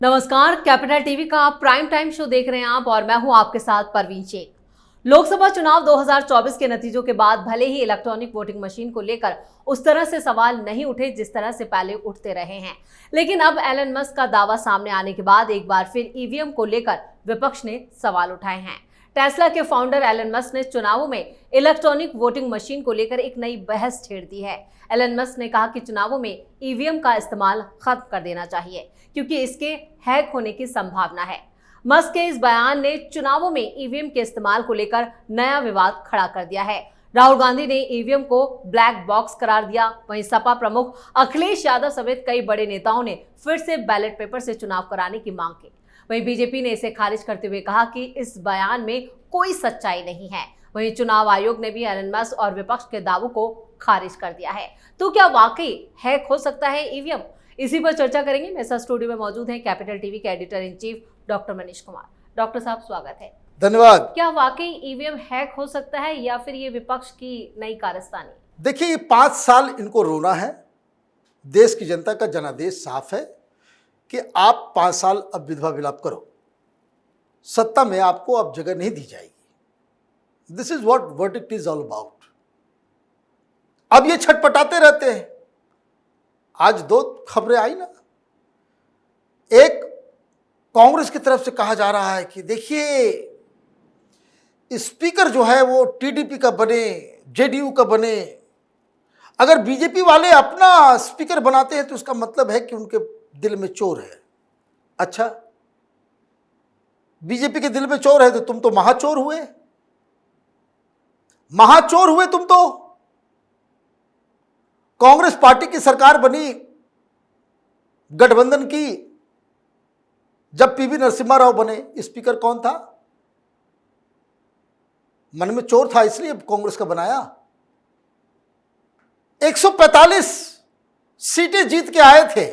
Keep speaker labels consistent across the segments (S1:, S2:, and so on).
S1: नमस्कार, capital TV का prime time show देख रहे हैं आप और मैं हूं आपके साथ परवीन शेख। लोकसभा चुनाव 2024 के नतीजों के बाद भले ही इलेक्ट्रॉनिक वोटिंग मशीन को लेकर उस तरह से सवाल नहीं उठे जिस तरह से पहले उठते रहे हैं, लेकिन अब एलन मस्क का दावा सामने आने के बाद एक बार फिर ईवीएम को लेकर विपक्ष ने सवाल उठाए हैं। टेस्ला के फाउंडर एलन मस्क ने चुनावों में इलेक्ट्रॉनिक वोटिंग मशीन को लेकर एक नई बहस छेड़ दी है। एलन मस्क ने कहा कि चुनावों में ईवीएम का इस्तेमाल खत्म कर देना चाहिए क्योंकि इसके हैक होने की संभावना है। मस्क के इस बयान ने चुनावों में ईवीएम के इस्तेमाल को लेकर नया विवाद खड़ा कर दिया है। राहुल गांधी ने ईवीएम को ब्लैक बॉक्स करार दिया। वहीं सपा प्रमुख अखिलेश यादव समेत कई बड़े नेताओं ने फिर से बैलेट पेपर से चुनाव कराने की मांग की। वहीं बीजेपी ने इसे खारिज करते हुए कहा कि इस बयान में कोई सच्चाई नहीं है। वहीं चुनाव आयोग ने भी एलन मस्क और विपक्ष के दावों को खारिज कर दिया है। तो क्या वाकई हैक हो सकता है ईवीएम? इसी पर चर्चा करेंगे। मेरे साथ स्टूडियो में मौजूद हैं कैपिटल टीवी के editor in chief doctor Manish Kumar. Doctor साहब, स्वागत है।
S2: धन्यवाद।
S1: क्या वाकई ईवीएम हैक हो सकता है या फिर ये विपक्ष की नई कारस्तानी?
S2: देखिए, ये 5 साल इनको रोना है। देश की जनता का जनादेश साफ है कि आप 5 साल अब विधवा विलाप करो, सत्ता में आपको अब जगह नहीं दी जाएगी। This is what verdict is all about. अब ये छटपटाते रहते हैं। आज 2 खबरें आई ना, एक कांग्रेस की तरफ से कहा जा रहा है कि देखिए स्पीकर जो है वो टीडीपी का बने, जेडीयू का बने। अगर बीजेपी वाले अपना स्पीकर बनाते हैं तो उसका मतलब है कि उनके दिल में चोर है। अच्छा, बीजेपी के दिल में चोर है तो तुम तो महाचोर हुए, महाचोर हुए तुम तो। कांग्रेस पार्टी की सरकार बनी गठबंधन की, जब पीवी नरसिम्हा राव बने, स्पीकर कौन था? मन में चोर था, इसलिए कांग्रेस का बनाया। 145 सीटें जीत के आए थे।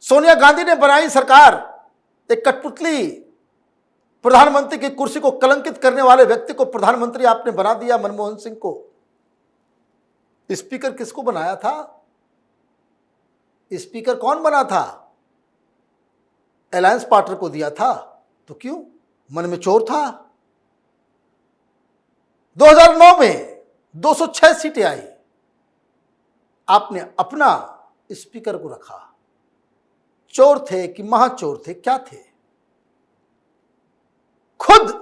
S2: सोनिया गांधी ने बनाई सरकार। एक कठपुतली प्रधानमंत्री की कुर्सी को कलंकित करने वाले व्यक्ति को प्रधानमंत्री आपने बना दिया, मनमोहन सिंह को। स्पीकर किसको बनाया था? स्पीकर कौन बना था? अलायंस पार्टनर को दिया था। तो क्यों? मन में चोर था। 2009 में 206 सीटें आई, आपने अपना स्पीकर को रखा। चोर थे कि महाचोर थे? क्या थे? खुद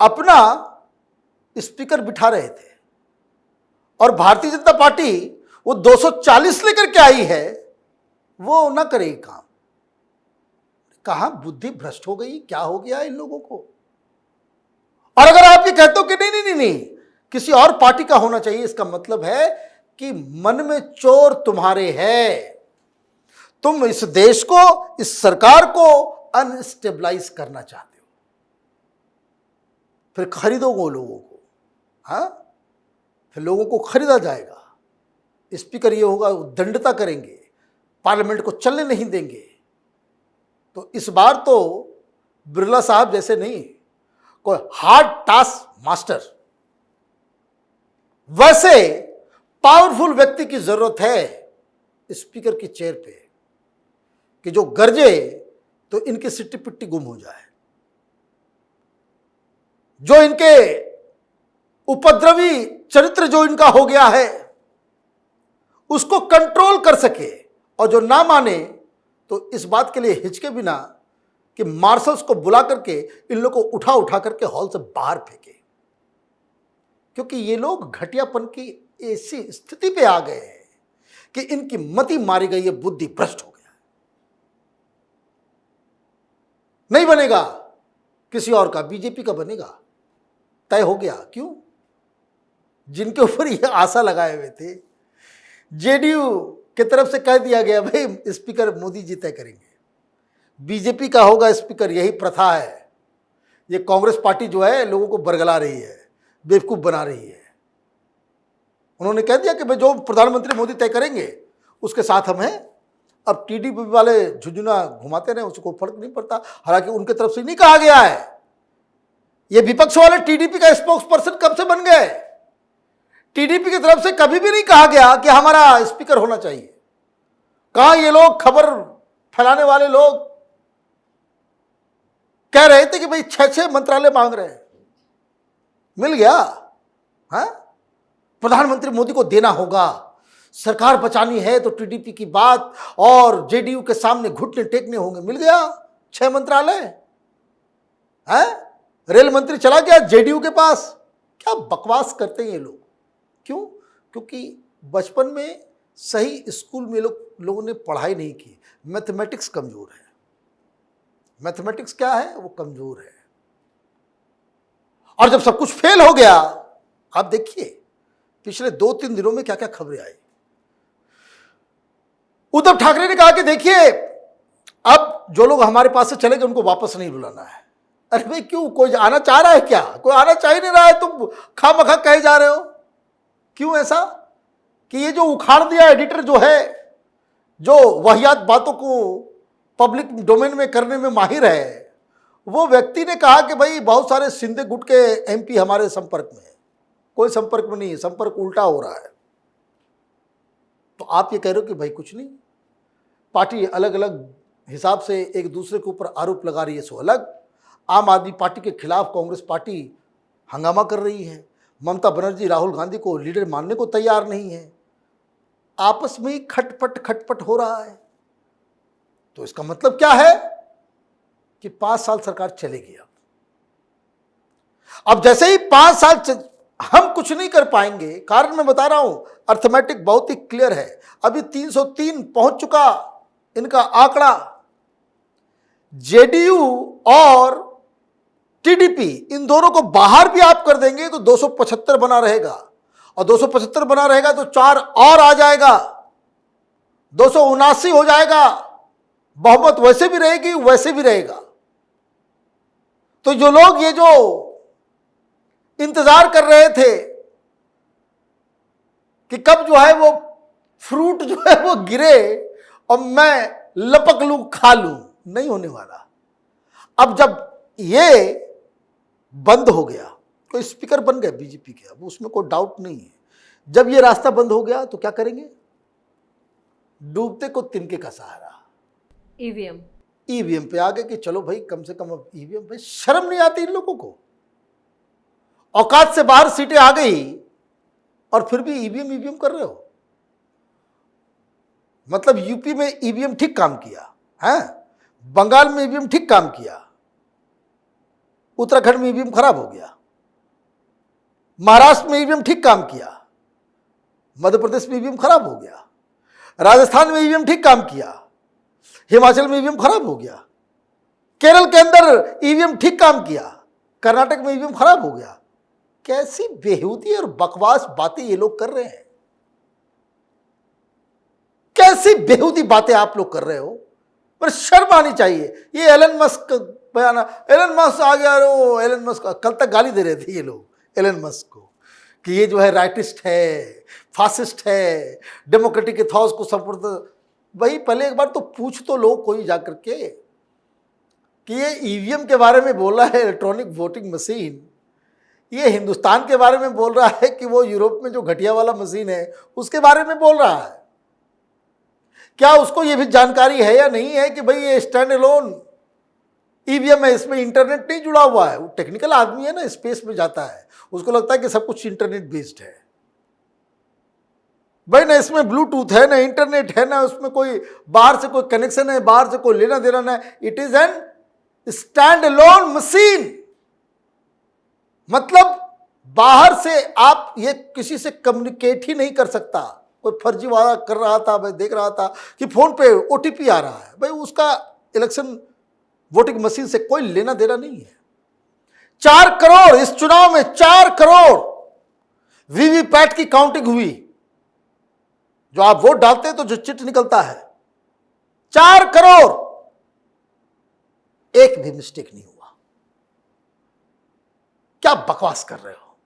S2: अपना स्पीकर बिठा रहे थे और भारतीय जनता पार्टी वो 240 लेकर के आई है, वो ना करेगी काम। कहां बुद्धि भ्रष्ट हो गई? क्या हो गया इन लोगों को? और अगर आप ये कहते हो कि नहीं नहीं नहीं नहीं किसी और पार्टी का होना चाहिए, इसका मतलब है कि मन में चोर तुम्हारे है। तुम इस देश को, इस सरकार को अनस्टेबलाइज करना चाहते हो। फिर खरीदोगे लोगों को, हाँ? फिर लोगों को खरीदा जाएगा। स्पीकर ये होगा, दंडता करेंगे, पार्लियामेंट को चलने नहीं देंगे। तो इस बार तो बिरला साहब जैसे नहीं, कोई हार्ड टास्क मास्टर, वैसे पावरफुल व्यक्ति की जरूरत है स्पीकर की चेयर पे, कि जो गरजे तो इनकी सिट्टी पिट्टी गुम हो जाए, जो इनके उपद्रवी चरित्र जो इनका हो गया है उसको कंट्रोल कर सके, और जो ना माने तो इस बात के लिए हिचके बिना कि मार्शल्स को बुला करके इन लोगों को उठा उठा करके हॉल से बाहर फेंके। क्योंकि ये लोग घटियापन की ऐसी स्थिति पे आ गए हैं कि इनकी मति मारी गई है, बुद्धि भ्रष्ट हो गया। नहीं बनेगा किसी और का, बीजेपी का बनेगा, तय हो गया। क्यों? जिनके ऊपर ये आशा लगाए हुए थे, जेडीयू की तरफ से कह दिया गया भाई स्पीकर मोदी जी तय करेंगे, बीजेपी का होगा स्पीकर। यही प्रथा है। ये कांग्रेस पार्टी जो है लोगों को बरगला रही है, बेवकूफ बना रही है। उन्होंने कह दिया कि भाई जो प्रधानमंत्री मोदी तय करेंगे उसके साथ हम हैं। अब टीडीपी वाले झुंझुना घुमाते रहे, उसको फर्क नहीं पड़ता। हालांकि उनके तरफ से नहीं कहा गया है। ये विपक्ष वाले टीडीपी का स्पोक्स पर्सन कब से बन गए? टीडीपी की तरफ से कभी भी नहीं कहा गया कि हमारा स्पीकर होना चाहिए। कहां ये लोग खबर फैलाने वाले लोग कह रहे थे कि भाई 6 मंत्रालय मांग रहे हैं, मिल गया। हाँ, प्रधानमंत्री मोदी को देना होगा, सरकार बचानी है तो टीडीपी की बात और जेडीयू के सामने घुटने टेकने होंगे, मिल गया 6 मंत्रालय। है, रेल मंत्री चला गया जेडीयू के पास। क्या बकवास करते हैं ये लोग। क्यों? क्योंकि बचपन में सही स्कूल में लोगों ने पढ़ाई नहीं की, मैथमेटिक्स कमजोर है। मैथमेटिक्स क्या है? वो कमजोर है। और जब सब कुछ फेल हो गया, आप देखिए पिछले 2-3 दिनों में क्या क्या खबरें आई। उद्धव ठाकरे ने कहा कि देखिए अब जो लोग हमारे पास से चले गए उनको वापस नहीं बुलाना है। अरे भाई क्यों? कोई आना चाह रहा है क्या? कोई आना चाह ही नहीं रहा है, तुम खामखा कहे जा रहे हो। क्यों ऐसा? कि ये जो उखाड़ दिया एडिटर जो है, जो वाहियात बातों को पब्लिक डोमेन में करने में माहिर है, वो व्यक्ति ने कहा कि भाई बहुत सारे सिंधे गुट के एमपी हमारे संपर्क में है। कोई संपर्क में नहीं है, संपर्क उल्टा हो रहा है। तो आप ये कह रहे हो कि भाई कुछ नहीं, पार्टी अलग अलग हिसाब से एक दूसरे के ऊपर आरोप लगा रही है, सो अलग। आम आदमी पार्टी के खिलाफ कांग्रेस पार्टी हंगामा कर रही है। ममता बनर्जी राहुल गांधी को लीडर मानने को तैयार नहीं है। आपस में ही खटपट हो रहा है। तो इसका मतलब क्या है कि 5 साल सरकार चलेगी। अब जैसे ही 5 साल हम कुछ नहीं कर पाएंगे, कारण मैं बता रहा हूं, अर्थमेटिक बहुत ही क्लियर है। अभी 303 पहुंच चुका इनका आंकड़ा। जेडीयू और टीडीपी इन दोनों को बाहर भी आप कर देंगे तो 275 बना रहेगा, और 275 बना रहेगा तो 4 और आ जाएगा, 279 हो जाएगा। बहुमत वैसे भी रहेगी, वैसे भी रहेगा। तो जो लोग ये जो इंतजार कर रहे थे कि कब जो है वो फ्रूट जो है वो गिरे और मैं लपक लूं, खा लूं, नहीं होने वाला। अब जब ये बंद हो गया, कोई स्पीकर बन गए बीजेपी के, अब उसमें कोई डाउट नहीं है। जब ये रास्ता बंद हो गया तो क्या करेंगे? डूबते को तिनके का सहारा। ईवीएम पे आ गए कि चलो भाई कम से कम अब ईवीएम पे। शर्म नहीं आती इन लोगों को? औकात से बाहर सीटें आ गई और फिर भी ईवीएम कर रहे हो। मतलब यूपी में ईवीएम ठीक काम किया है, बंगाल में ईवीएम ठीक काम किया, उत्तराखंड में ईवीएम खराब हो गया, महाराष्ट्र में ईवीएम ठीक काम किया, मध्य प्रदेश में ईवीएम खराब हो गया, राजस्थान में ईवीएम ठीक काम किया, हिमाचल में ईवीएम खराब हो गया, केरल के अंदर ईवीएम ठीक काम किया, कर्नाटक में ईवीएम खराब हो गया। कैसी बेहूदी और बकवास बातें ये लोग कर रहे हैं। कैसी बेहूदी बातें आप लोग कर रहे हो, पर शर्म आनी चाहिए। ये एलन मस्क बयाना, एलन मस्क आ गया। रो एलन मस्क कल तक गाली दे रहे थे ये लोग एलन मस्क को कि ये जो है राइटिस्ट है, फासिस्ट है, डेमोक्रेटिक एथॉस को सपोर्ट। भाई पहले एक बार तो पूछ तो लो कोई जाकर के कि ये ईवीएम के बारे में बोल रहा है, इलेक्ट्रॉनिक वोटिंग मशीन। ये हिंदुस्तान के बारे में बोल रहा है कि वो यूरोप में जो घटिया वाला मशीन है उसके बारे में बोल रहा है। क्या उसको ये भी जानकारी है या नहीं है कि भाई ये स्टैंड अलोन ईवीएम है, इसमें इंटरनेट नहीं जुड़ा हुआ है। वो टेक्निकल आदमी है ना, स्पेस में जाता है, उसको लगता है कि सब कुछ इंटरनेट बेस्ड है। भाई ना इसमें ब्लूटूथ है, ना इंटरनेट है, ना उसमें कोई बाहर से कोई कनेक्शन है, बाहर से कोई लेना देना ना। It is an stand alone machine. मतलब बाहर से आप ये किसी से कम्युनिकेट ही नहीं कर सकता। कोई फर्जी वाला कर रहा था, मैं देख रहा था कि फोन पे ओटीपी आ रहा है। भाई उसका इलेक्शन वोटिंग मशीन से कोई लेना देना नहीं है। 4 करोड़ इस चुनाव में 4 करोड़ वीवीपैट की काउंटिंग हुई। जो आप वोट डालते हैं तो जो चिट निकलता है, 4 करोड़, एक भी मिस्टेक नहीं हुआ। क्या बकवास कर रहे हो?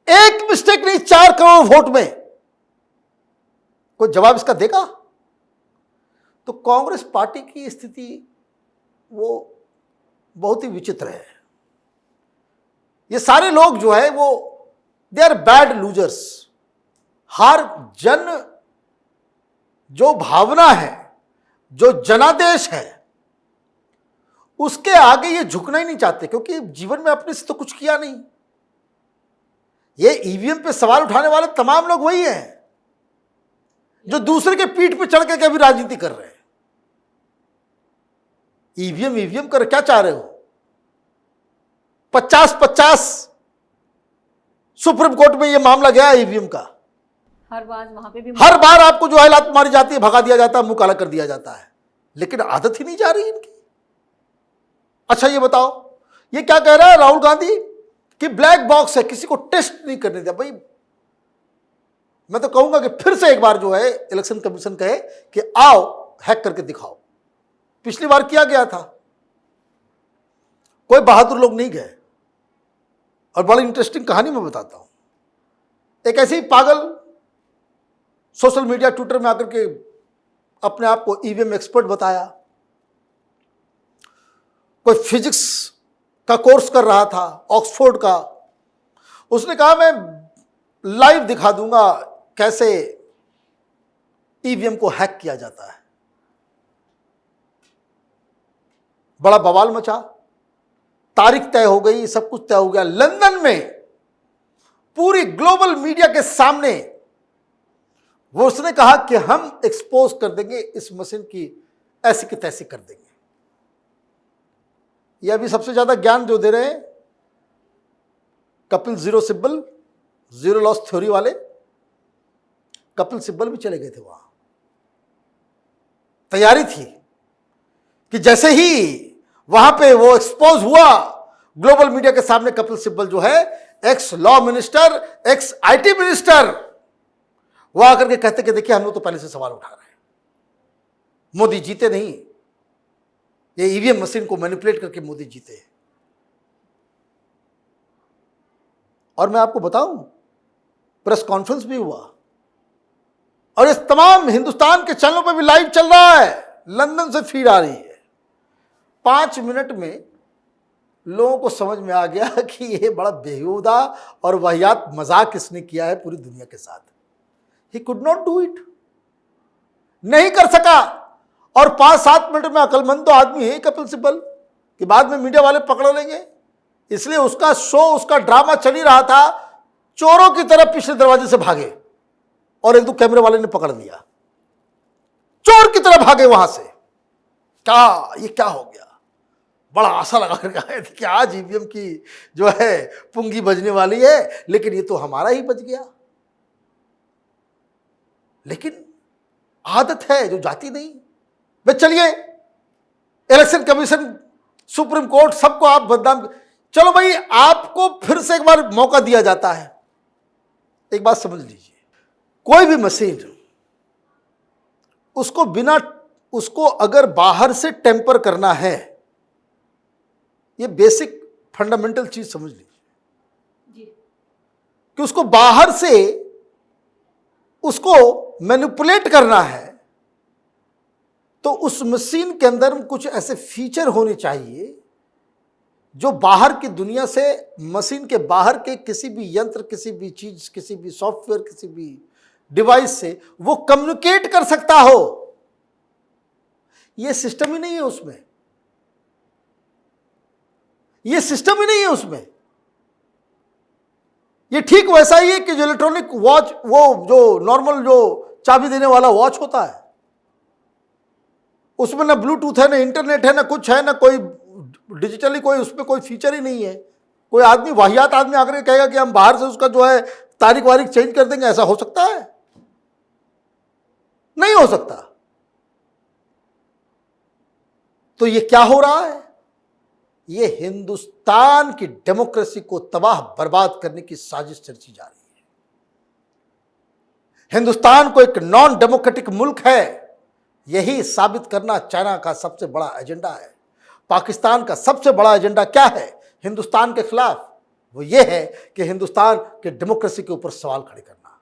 S2: एक मिस्टेक नहीं 4 करोड़ वोट में। कोई जवाब इसका देगा? तो कांग्रेस पार्टी की स्थिति वो बहुत ही विचित्र है। ये सारे लोग जो है वो दे आर बैड लूजर्स। हर जन जो भावना है जो जनादेश है उसके आगे ये झुकना ही नहीं चाहते, क्योंकि जीवन में अपने से तो कुछ किया नहीं। ये ईवीएम पे सवाल उठाने वाले तमाम लोग वही हैं जो दूसरे के पीठ पे चढ़ के अभी राजनीति कर रहे हैं। ईवीएम ईवीएम कर क्या चाह रहे हो? 50-50 सुप्रीम कोर्ट में ये मामला गया ईवीएम का।
S1: हर बार वहां पे भी
S2: हर बार आपको जो है लात मारी जाती है, भगा दिया जाता है, मुंह काला कर दिया जाता है, लेकिन आदत ही नहीं जा रही इनकी। अच्छा ये बताओ, ये क्या कह रहा है राहुल गांधी कि ब्लैक बॉक्स है, किसी को टेस्ट नहीं करने दिया। भाई मैं तो कहूंगा कि फिर से एक बार जो है इलेक्शन कमीशन कहे कि आओ हैक करके दिखाओ। पिछली बार किया गया था, कोई बहादुर लोग नहीं गए। और बड़ी इंटरेस्टिंग कहानी मैं बताता हूं। एक ऐसे ही पागल सोशल मीडिया ट्विटर में आकर के अपने आप को ईवीएम एक्सपर्ट बताया। कोई फिजिक्स का कोर्स कर रहा था ऑक्सफोर्ड का। उसने कहा मैं लाइव दिखा दूंगा कैसे ईवीएम को हैक किया जाता है। बड़ा बवाल मचा, तारीख तय हो गई, सब कुछ तय हो गया। लंदन में पूरी ग्लोबल मीडिया के सामने वो उसने कहा कि हम एक्सपोज कर देंगे इस मशीन की, ऐसी की तैसी कर देंगे। ये अभी सबसे ज्यादा ज्ञान जो दे रहे हैं Kapil zero Sibal, zero loss theory वाले। कपिल सिब्बल भी चले गए थे वहां। तैयारी थी कि जैसे ही वहां पे वो एक्सपोज हुआ ग्लोबल मीडिया के सामने, कपिल सिब्बल जो है x law minister, x IT minister, वो आकर के कहते कि देखिए हम लोग तो पहले से सवाल उठा रहे हैं, मोदी जीते नहीं, ये ईवीएम मशीन को मैनिपुलेट करके मोदी जीते। और मैं आपको बताऊं, प्रेस कॉन्फ्रेंस भी हुआ और इस तमाम हिंदुस्तान के चैनलों पर भी लाइव चल रहा है, लंदन से फीड आ रही है। 5 मिनट में लोगों को समझ में आ गया कि ये बड़ा बेहुदा और वाहियात मजाक इसने किया है पूरी दुनिया के साथ। He could not do it, नहीं कर सका। और 5-7 मिनट में अकलमंद तो आदमी है कपिल सिब्बल कि बाद में मीडिया वाले पकड़ लेंगे, इसलिए उसका शो, उसका ड्रामा चल ही रहा था। चोरों की तरह पिछले दरवाजे से भागे और एक दो कैमरे वाले ने पकड़ लिया, चोर की तरह भागे वहां से। क्या ये क्या हो गया? बड़ा आशा लगा कर आए थे कि आज ईवीएम की जो है पुंगी बजने वाली है, लेकिन ये तो हमारा ही बज गया। लेकिन आदत है जो जाती नहीं। वे चलिए इलेक्शन कमीशन, सुप्रीम कोर्ट, सबको आप बदनाम। चलो भाई, आपको फिर से एक बार मौका दिया जाता है। एक बात समझ लीजिए, कोई भी मशीन उसको अगर बाहर से टेम्पर करना है, ये बेसिक फंडामेंटल चीज समझ लीजिए कि उसको बाहर से उसको मैनिपुलेट करना है, तो उस मशीन के अंदर कुछ ऐसे फीचर होने चाहिए जो बाहर की दुनिया से, मशीन के बाहर के किसी भी यंत्र, किसी भी चीज, किसी भी सॉफ्टवेयर, किसी भी डिवाइस से वो कम्युनिकेट कर सकता हो। ये सिस्टम ही नहीं है उसमें, ये सिस्टम ही नहीं है उसमें। ये ठीक वैसा ही है कि जो इलेक्ट्रॉनिक वॉच, वो जो नॉर्मल जो चाबी देने वाला वॉच होता है, उसमें ना ब्लूटूथ है, ना इंटरनेट है, ना कुछ है, ना कोई डिजिटली कोई उसमें कोई फीचर ही नहीं है। कोई आदमी, वाहियात आदमी आकर कहेगा कि हम बाहर से उसका जो है तारीख वारीख चेंज कर देंगे, ऐसा हो सकता है? नहीं हो सकता। तो ये क्या हो रहा है? ये हिंदुस्तान की डेमोक्रेसी को तबाह बर्बाद करने की साजिश चर्ची जा रही है। हिंदुस्तान को एक नॉन डेमोक्रेटिक मुल्क है, यही साबित करना चाइना का सबसे बड़ा एजेंडा है। पाकिस्तान का सबसे बड़ा एजेंडा क्या है हिंदुस्तान के खिलाफ? वो ये है कि हिंदुस्तान के डेमोक्रेसी के ऊपर सवाल खड़े करना।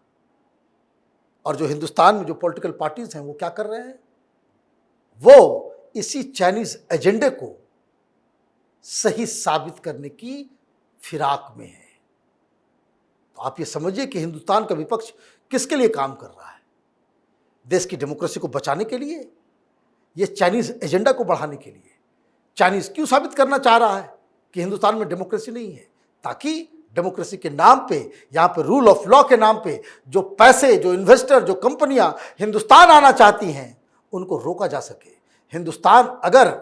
S2: और जो हिंदुस्तान में जो पॉलिटिकल पार्टीज हैं वो क्या कर रहे हैं? वो इसी चाइनीज एजेंडे को सही साबित करने की फिराक में है। तो आप ये समझिए कि हिंदुस्तान का विपक्ष किसके लिए काम कर रहा है? देश की डेमोक्रेसी को बचाने के लिए, ये चाइनीज एजेंडा को बढ़ाने के लिए। चाइनीज क्यों साबित करना चाह रहा है कि हिंदुस्तान में डेमोक्रेसी नहीं है? ताकि डेमोक्रेसी के नाम पे, यहाँ पे रूल ऑफ लॉ के नाम पे जो पैसे, जो इन्वेस्टर, जो कंपनियां हिंदुस्तान आना चाहती हैं, उनको रोका जा सके। हिंदुस्तान अगर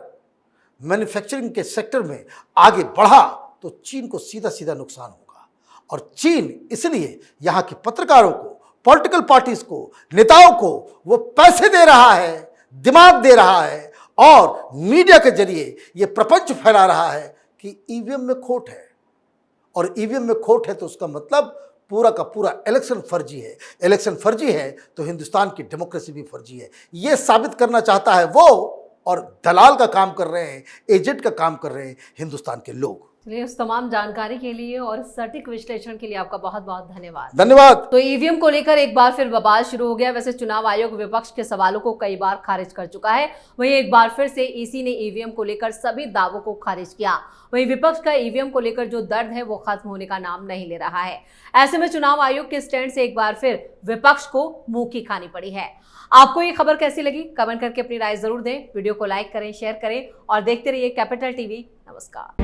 S2: मैन्युफैक्चरिंग के सेक्टर में आगे बढ़ा तो चीन को सीधा सीधा नुकसान होगा। और चीन इसलिए यहाँ के पत्रकारों को, पॉलिटिकल पार्टीज को, नेताओं को वो पैसे दे रहा है, दिमाग दे रहा है और मीडिया के जरिए ये प्रपंच फैला रहा है कि ईवीएम में खोट है। और ईवीएम में खोट है तो उसका मतलब पूरा का पूरा इलेक्शन फर्जी है। इलेक्शन फर्जी है तो हिंदुस्तान की डेमोक्रेसी भी फर्जी है। ये साबित करना चाहता है वो, और दलाल का काम कर रहे हैं, एजेंट का काम कर रहे हैं हिंदुस्तान के लोग।
S1: चलिए, उस तमाम जानकारी के लिए और सटीक विश्लेषण के लिए आपका बहुत बहुत धन्यवाद।
S2: धन्यवाद।
S1: तो ईवीएम को लेकर एक बार फिर बवाल शुरू हो गया। वैसे चुनाव आयोग विपक्ष के सवालों को कई बार खारिज कर चुका है, वहीं एक बार फिर से ईसी ने ईवीएम को लेकर सभी दावों को खारिज किया। वहीं विपक्ष का ईवीएम को लेकर जो दर्द है वो खत्म होने का नाम नहीं ले रहा है। ऐसे में चुनाव आयोग के स्टैंड से एक बार फिर विपक्ष को मुंह की खानी पड़ी है। आपको ये खबर कैसी लगी? कमेंट करके अपनी राय जरूर दें। वीडियो को लाइक करें, शेयर करें और देखते रहिए कैपिटल टीवी। नमस्कार।